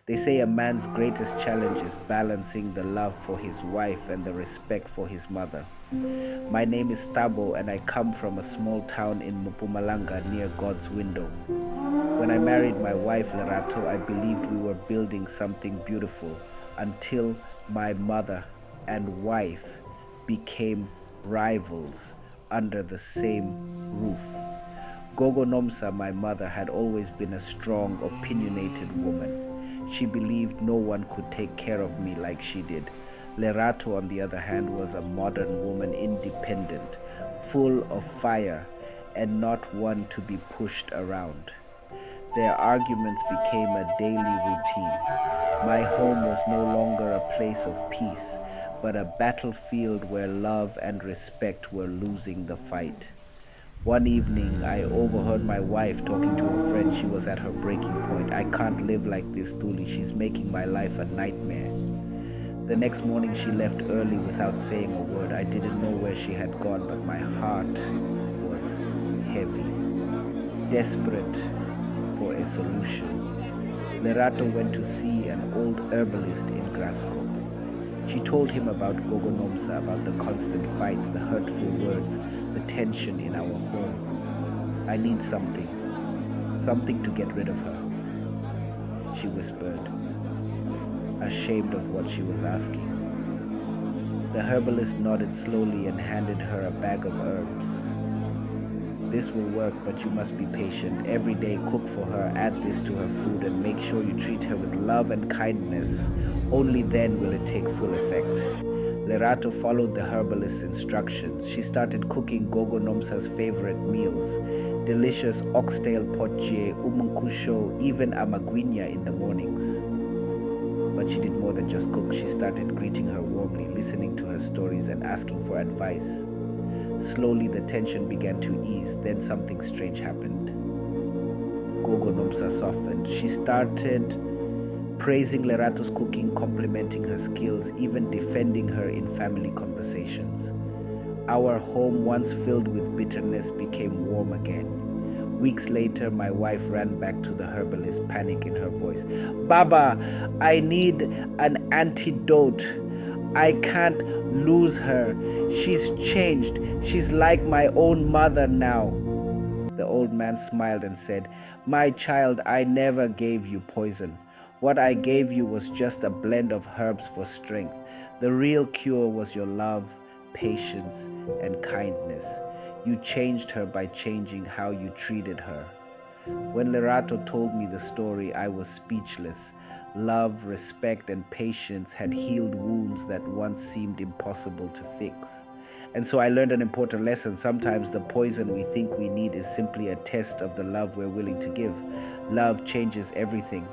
They say a man's greatest challenge is balancing the love for his wife and the respect for his mother. My name is Thabo, and I come from a small town in Mpumalanga near God's window. When I married my wife Lerato, I believed we were building something beautiful until my mother and wife became rivals under the same roof. Gogo Nomsa, my mother, had always been a strong, opinionated woman. She believed no one could take care of me like she did. Lerato, on the other hand, was a modern woman, independent, full of fire, and not one to be pushed around. Their arguments became a daily routine. My home was no longer a place of peace, but a battlefield where love and respect were losing the fight. One evening, I overheard my wife talking to a friend. She was at her breaking point. "I can't live like this, Tuli. She's making my life a nightmare." The next morning, she left early without saying a word. I didn't know where she had gone, but my heart was heavy, desperate for a solution. Lerato went to see an old herbalist in Graskop. She told him about Gogonomsa, about the constant fights, the hurtful words, the tension in our home. "I need something, something to get rid of her," she whispered, ashamed of what she was asking. The herbalist nodded slowly and handed her a bag of herbs. "This will work, but you must be patient. Every day cook for her, add this to her food, and make sure you treat her with love and kindness. Only then will it take full effect." Lerato followed the herbalist's instructions. She started cooking Gogo Nomsa's favorite meals, delicious oxtail potje, umunkusho, even amagwinya in the mornings. But she did more than just cook. She started greeting her warmly, listening to her stories, and asking for advice. Slowly, the tension began to ease. Then something strange happened. Gogo Nomsa softened. She started praising Lerato's cooking, complimenting her skills, even defending her in family conversations. Our home, once filled with bitterness, became warm again. Weeks later, my wife ran back to the herbalist, panic in her voice. "Baba, I need an antidote. I can't lose her. She's changed. She's like my own mother now." The old man smiled and said, "My child, I never gave you poison. What I gave you was just a blend of herbs for strength. The real cure was your love, patience, and kindness. You changed her by changing how you treated her." When Lerato told me the story, I was speechless. Love, respect, and patience had healed wounds that once seemed impossible to fix. And so I learned an important lesson. Sometimes the poison we think we need is simply a test of the love we're willing to give. Love changes everything.